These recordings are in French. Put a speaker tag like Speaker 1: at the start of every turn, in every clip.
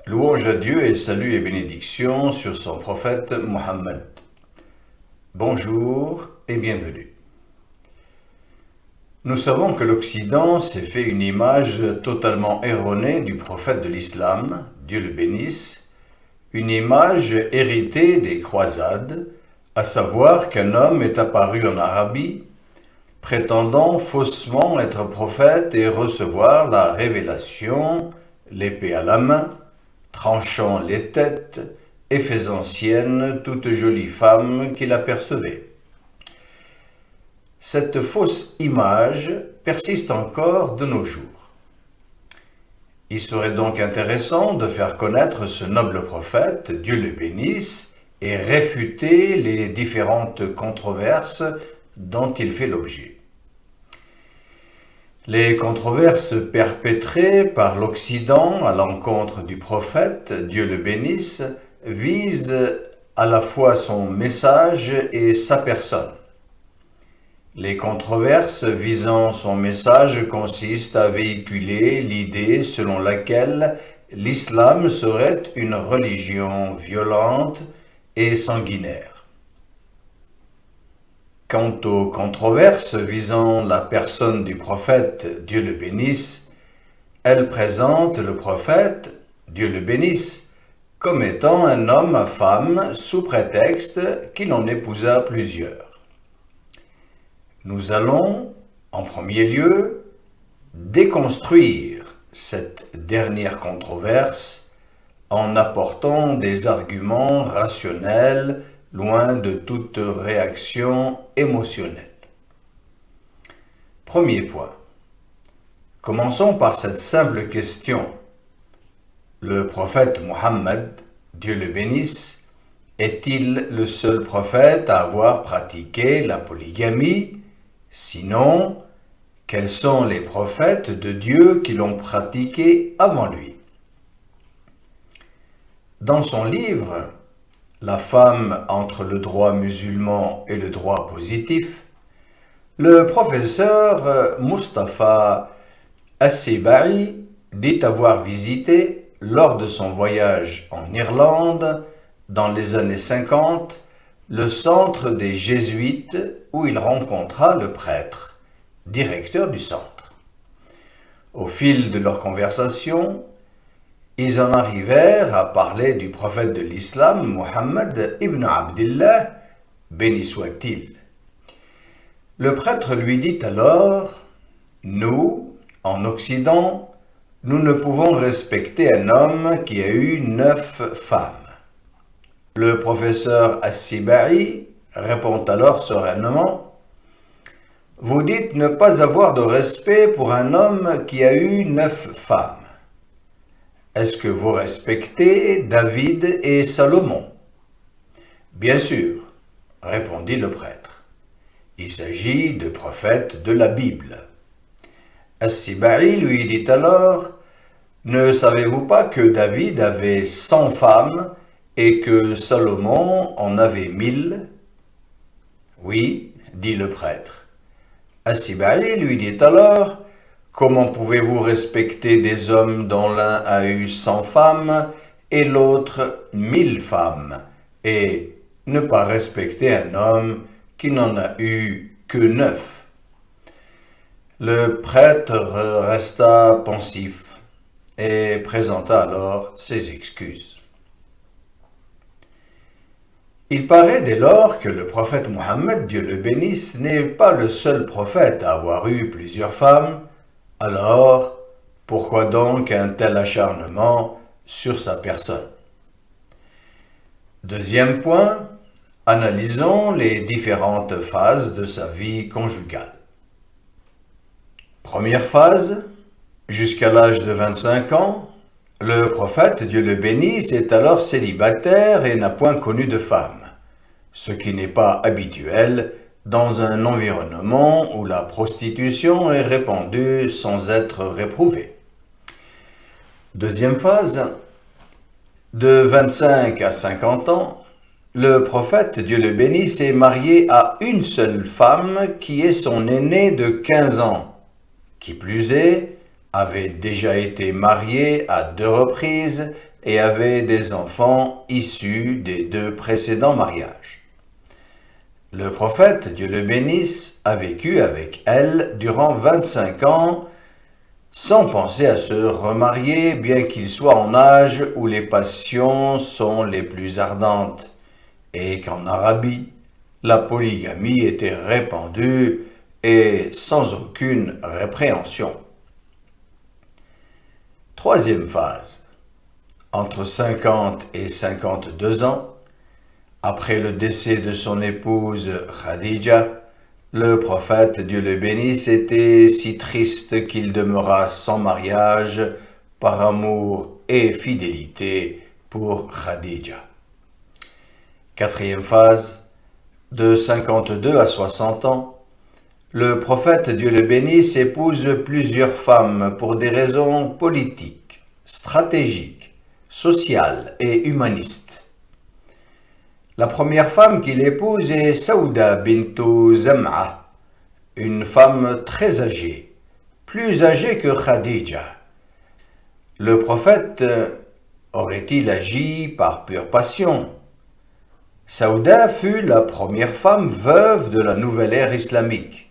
Speaker 1: Louange à Dieu et salut et bénédiction sur son prophète Mohammed. Bonjour et bienvenue. Nous savons que l'Occident s'est fait une image totalement erronée du prophète de l'islam, Dieu le bénisse, une image héritée des croisades, à savoir qu'un homme est apparu en Arabie, prétendant faussement être prophète et recevoir la révélation, l'épée à la main, tranchant les têtes et faisant sienne toute jolie femme qu'il apercevait. Cette fausse image persiste encore de nos jours. Il serait donc intéressant de faire connaître ce noble prophète, Dieu le bénisse, et réfuter les différentes controverses dont il fait l'objet. Les controverses perpétrées par l'Occident à l'encontre du prophète, Dieu le bénisse, visent à la fois son message et sa personne. Les controverses visant son message consistent à véhiculer l'idée selon laquelle l'islam serait une religion violente et sanguinaire. Quant aux controverses visant la personne du prophète, Dieu le bénisse, elles présentent le prophète, Dieu le bénisse, comme étant un homme à femme sous prétexte qu'il en épousa plusieurs. Nous allons, en premier lieu, déconstruire cette dernière controverse en apportant des arguments rationnels loin de toute réaction émotionnelle. Premier point. Commençons par cette simple question. Le prophète Mohammed, Dieu le bénisse, est-il le seul prophète à avoir pratiqué la polygamie? Sinon, quels sont les prophètes de Dieu qui l'ont pratiqué avant lui? Dans son livre « La femme entre le droit musulman et le droit positif », le professeur Mustapha As-Sibai dit avoir visité, lors de son voyage en Irlande, dans les années 50, le centre des Jésuites où il rencontra le prêtre, directeur du centre. Au fil de leur conversation, ils en arrivèrent à parler du prophète de l'islam, Mohammed ibn Abdillah, béni soit-il. Le prêtre lui dit alors, « Nous, en Occident, nous ne pouvons respecter un homme qui a eu 9 femmes. » Le professeur As-Sibai répond alors sereinement, « Vous dites ne pas avoir de respect pour un homme qui a eu 9 femmes. Est-ce que vous respectez David et Salomon? » Bien sûr, répondit le prêtre. Il s'agit de prophètes de la Bible. As-Sibai lui dit alors, « Ne savez-vous pas que David avait 100 femmes et que Salomon en avait 1000? » Oui, dit le prêtre. As-Sibai lui dit alors, « Comment pouvez-vous respecter des hommes dont l'un a eu 100 femmes et l'autre 1000 femmes, et ne pas respecter un homme qui n'en a eu que 9? » Le prêtre resta pensif et présenta alors ses excuses. Il paraît dès lors que le prophète Mohammed, Dieu le bénisse, n'est pas le seul prophète à avoir eu plusieurs femmes. Alors, pourquoi donc un tel acharnement sur sa personne? Deuxième point, analysons les différentes phases de sa vie conjugale. Première phase, jusqu'à l'âge de 25 ans, le prophète, Dieu le bénisse, est alors célibataire et n'a point connu de femme, ce qui n'est pas habituel dans un environnement où la prostitution est répandue sans être réprouvée. Deuxième phase, de 25 à 50 ans, le prophète, Dieu le bénisse, est marié à une seule femme qui est son aînée de 15 ans. Qui plus est, avait déjà été marié à 2 reprises et avait des enfants issus des 2 précédents mariages. Le prophète, Dieu le bénisse, a vécu avec elle durant 25 ans sans penser à se remarier, bien qu'il soit en âge où les passions sont les plus ardentes et qu'en Arabie, la polygamie était répandue et sans aucune répréhension. Troisième phase. Entre 50 et 52 ans, après le décès de son épouse Khadija, le prophète, Dieu le bénisse, était si triste qu'il demeura sans mariage par amour et fidélité pour Khadija. Quatrième phase. De 52 à 60 ans, le prophète, Dieu le bénisse, épouse plusieurs femmes pour des raisons politiques, stratégiques, sociales et humanistes. La première femme qu'il épouse est Saouda bintu Zam'a, une femme très âgée, plus âgée que Khadija. Le prophète aurait-il agi par pure passion? Saouda fut la première femme veuve de la nouvelle ère islamique.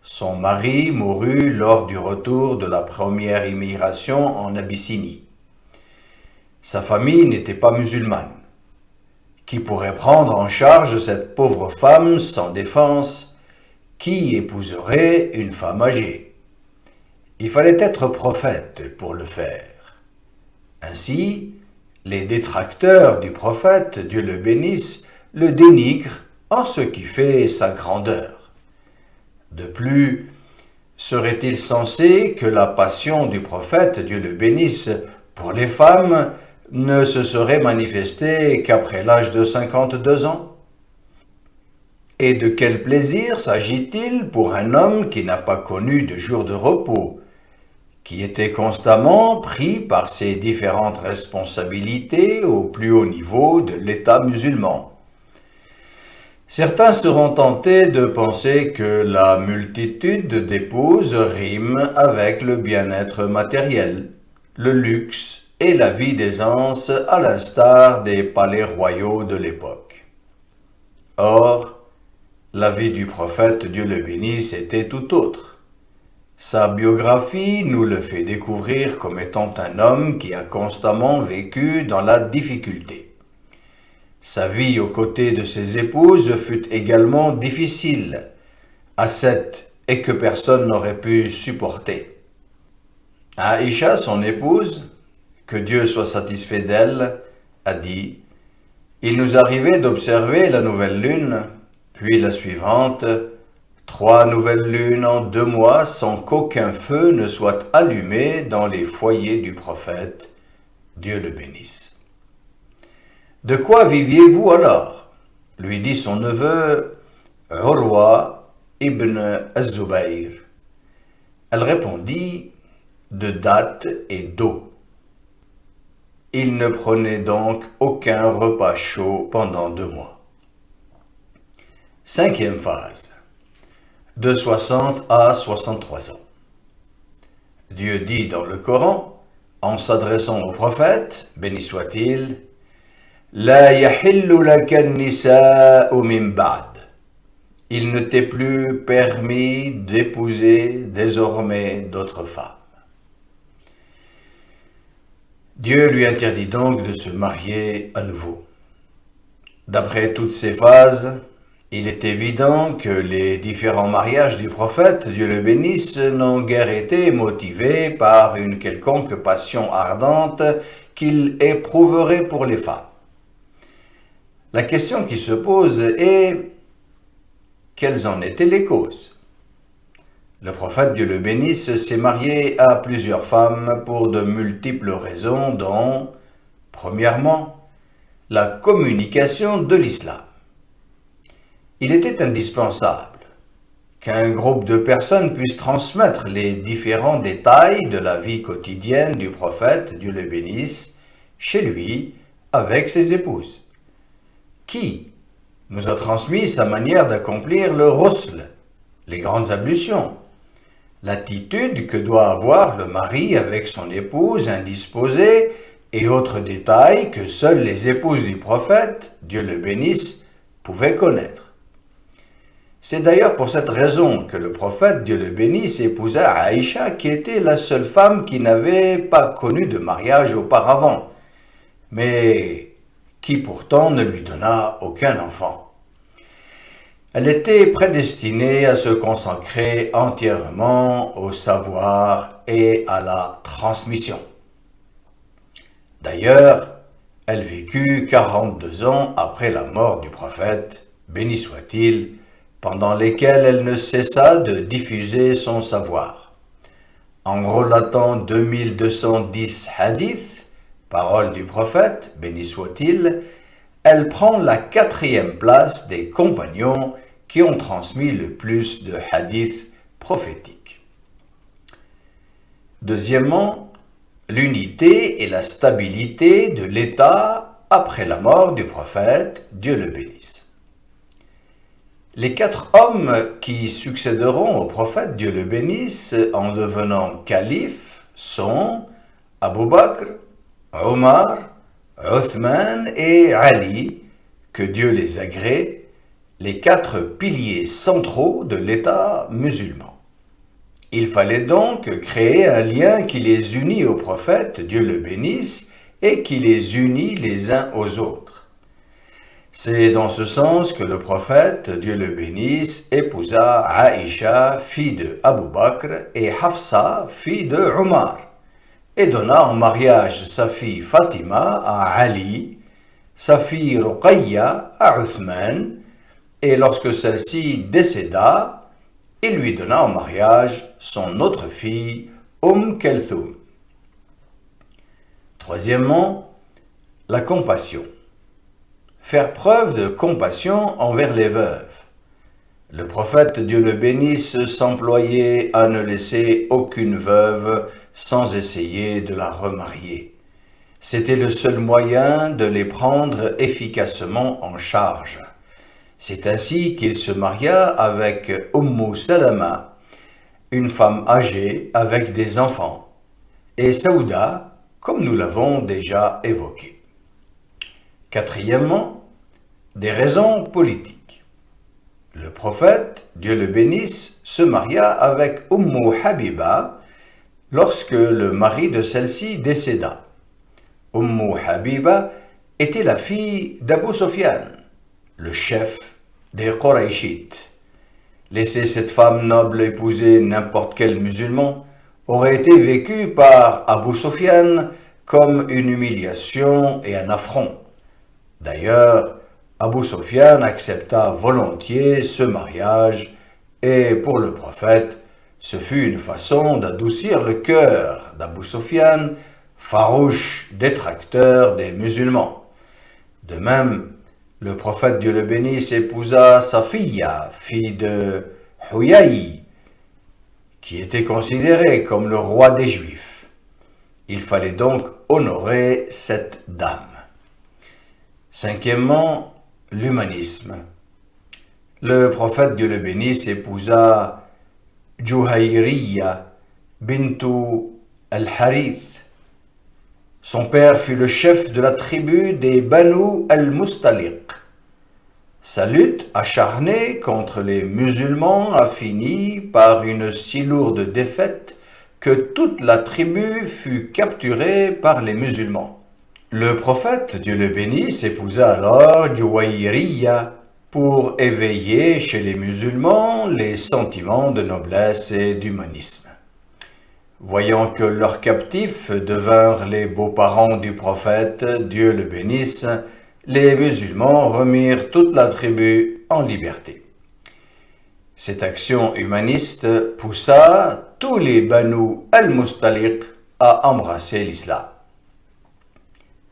Speaker 1: Son mari mourut lors du retour de la première immigration en Abyssinie. Sa famille n'était pas musulmane. Qui pourrait prendre en charge cette pauvre femme sans défense? Qui épouserait une femme âgée? Il fallait être prophète pour le faire. Ainsi, les détracteurs du prophète, Dieu le bénisse, le dénigrent en ce qui fait sa grandeur. De plus, serait-il censé que la passion du prophète, Dieu le bénisse, pour les femmes ne se serait manifestée qu'après l'âge de 52 ans? Et de quel plaisir s'agit-il pour un homme qui n'a pas connu de jour de repos, qui était constamment pris par ses différentes responsabilités au plus haut niveau de l'État musulman? Certains seront tentés de penser que la multitude d'épouses rime avec le bien-être matériel, le luxe et la vie d'aisance à l'instar des palais royaux de l'époque. Or, la vie du prophète, Dieu le bénisse, était tout autre. Sa biographie nous le fait découvrir comme étant un homme qui a constamment vécu dans la difficulté. Sa vie aux côtés de ses épouses fut également difficile, ascète et que personne n'aurait pu supporter. Aïcha, son épouse, que Dieu soit satisfait d'elle, a dit « Il nous arrivait d'observer la nouvelle lune, puis la suivante, 3 nouvelles lunes en 2 mois sans qu'aucun feu ne soit allumé dans les foyers du prophète, Dieu le bénisse. » « De quoi viviez-vous alors ?» lui dit son neveu Urwa ibn az-Zubayr. Elle répondit « De dattes et d'eau. » Il ne prenait donc aucun repas chaud pendant 2 mois. Cinquième phase. De 60 à 63 ans. Dieu dit dans le Coran, en s'adressant au prophète, béni soit-il, La yahillu laka an-nisa'u min ba'd. Il ne t'est plus permis d'épouser désormais d'autres femmes. Dieu lui interdit donc de se marier à nouveau. D'après toutes ces phases, il est évident que les différents mariages du prophète, Dieu le bénisse, n'ont guère été motivés par une quelconque passion ardente qu'il éprouverait pour les femmes. La question qui se pose est, quelles en étaient les causes? Le prophète, Dieu le bénisse, s'est marié à plusieurs femmes pour de multiples raisons, dont, premièrement, la communication de l'islam. Il était indispensable qu'un groupe de personnes puisse transmettre les différents détails de la vie quotidienne du prophète, Dieu le bénisse, chez lui, avec ses épouses. Qui nous a transmis sa manière d'accomplir le ghusl, les grandes ablutions, l'attitude que doit avoir le mari avec son épouse indisposée et autres détails que seules les épouses du prophète, Dieu le bénisse, pouvaient connaître. C'est d'ailleurs pour cette raison que le prophète, Dieu le bénisse, épousa Aïcha, qui était la seule femme qui n'avait pas connu de mariage auparavant, mais qui pourtant ne lui donna aucun enfant. Elle était prédestinée à se consacrer entièrement au savoir et à la transmission. D'ailleurs, elle vécut 42 ans après la mort du prophète, béni soit-il, pendant lesquels elle ne cessa de diffuser son savoir. En relatant 2210 hadiths, paroles du prophète, béni soit-il, elle prend la 4e place des compagnons qui ont transmis le plus de hadiths prophétiques. Deuxièmement, l'unité et la stabilité de l'État après la mort du prophète, Dieu le bénisse. Les 4 hommes qui succéderont au prophète, Dieu le bénisse, en devenant calife sont Abu Bakr, Omar, Othman et Ali, que Dieu les agrée, les 4 piliers centraux de l'État musulman. Il fallait donc créer un lien qui les unit au prophète, Dieu le bénisse, et qui les unit les uns aux autres. C'est dans ce sens que le prophète, Dieu le bénisse, épousa Aïcha, fille de Abu Bakr, et Hafsa, fille de Omar, et donna en mariage sa fille Fatima à Ali, sa fille Ruqayya à Uthman, et lorsque celle-ci décéda, il lui donna en mariage son autre fille, Kulthum. Troisièmement, la compassion. Faire preuve de compassion envers les veuves. Le prophète, Dieu le bénisse, s'employait à ne laisser aucune veuve sans essayer de la remarier. C'était le seul moyen de les prendre efficacement en charge. C'est ainsi qu'il se maria avec Salama, une femme âgée avec des enfants, et Saouda, comme nous l'avons déjà évoqué. Quatrièmement, des raisons politiques. Le prophète, Dieu le bénisse, se maria avec Habiba lorsque le mari de celle-ci décéda. Habiba était la fille d'Abu Sofyan, le chef des Qurayshites. Laisser cette femme noble épouser n'importe quel musulman aurait été vécu par Abu Sofyan comme une humiliation et un affront. D'ailleurs, Abu Sofyan accepta volontiers ce mariage et pour le prophète, ce fut une façon d'adoucir le cœur d'Abu Sofyan, farouche détracteur des musulmans. De même, le prophète, Dieu le bénisse, épousa Safiya, fille de Huyai, qui était considéré comme le roi des Juifs. Il fallait donc honorer cette dame. Cinquièmement, l'humanisme. Le prophète, Dieu le bénisse, épousa Juhayriya bintu al-Harith. Son père fut le chef de la tribu des Banu al-Mustaliq. Sa lutte acharnée contre les musulmans a fini par une si lourde défaite que toute la tribu fut capturée par les musulmans. Le prophète, Dieu le bénisse, épousa alors Juwayriya pour éveiller chez les musulmans les sentiments de noblesse et d'humanisme. Voyant que leurs captifs devinrent les beaux-parents du prophète, Dieu le bénisse, les musulmans remirent toute la tribu en liberté. Cette action humaniste poussa tous les Banu al-Mustaliq à embrasser l'islam.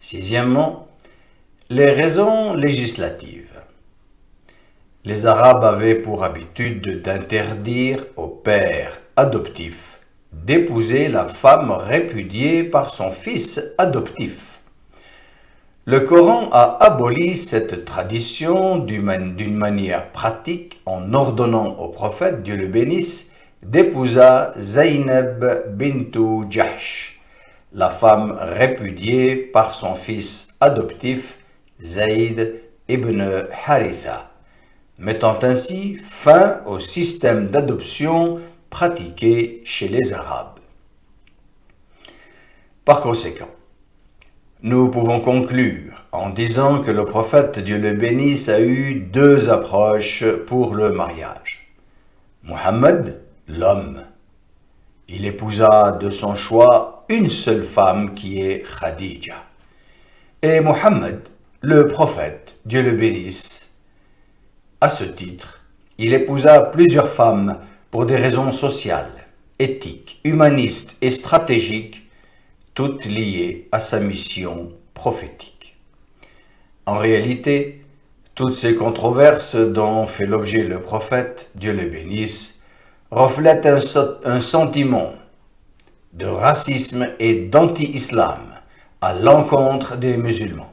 Speaker 1: Sixièmement, les raisons législatives. Les Arabes avaient pour habitude d'interdire aux pères adoptifs d'épouser la femme répudiée par son fils adoptif. Le Coran a aboli cette tradition d'une manière pratique en ordonnant au prophète, Dieu le bénisse, d'épouser Zaynab bintu Jahsh, la femme répudiée par son fils adoptif Zayd ibn Haritha, mettant ainsi fin au système d'adoption pratiqué chez les Arabes. Par conséquent, nous pouvons conclure en disant que le prophète, Dieu le bénisse, a eu deux approches pour le mariage. Muhammad, l'homme, il épousa de son choix une seule femme qui est Khadija. Et Muhammad, le prophète, Dieu le bénisse, à ce titre, il épousa plusieurs femmes pour des raisons sociales, éthiques, humanistes et stratégiques, toutes liées à sa mission prophétique. En réalité, toutes ces controverses dont fait l'objet le prophète, Dieu le bénisse, reflètent un sentiment de racisme et d'anti-islam à l'encontre des musulmans.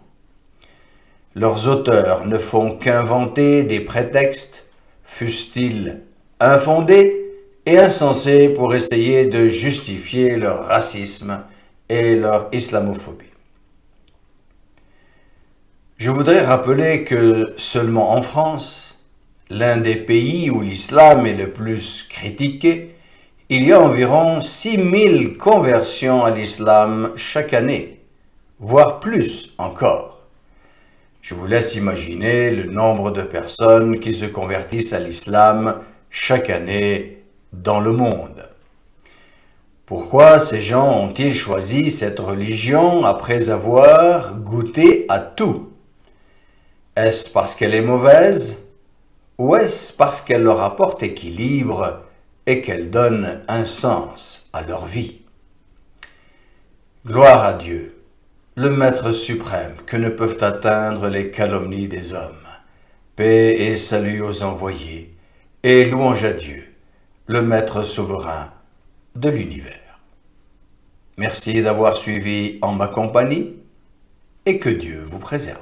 Speaker 1: Leurs auteurs ne font qu'inventer des prétextes, fussent-ils infondés et insensés, pour essayer de justifier leur racisme et leur islamophobie. Je voudrais rappeler que seulement en France, l'un des pays où l'islam est le plus critiqué, il y a environ 6000 conversions à l'islam chaque année, voire plus encore. Je vous laisse imaginer le nombre de personnes qui se convertissent à l'islam chaque année dans le monde. Pourquoi ces gens ont-ils choisi cette religion après avoir goûté à tout? Est-ce parce qu'elle est mauvaise ou est-ce parce qu'elle leur apporte équilibre et qu'elle donne un sens à leur vie? Gloire à Dieu, le Maître suprême, que ne peuvent atteindre les calomnies des hommes. Paix et salut aux envoyés, et louange à Dieu, le Maître souverain de l'univers. Merci d'avoir suivi en ma compagnie, et que Dieu vous préserve.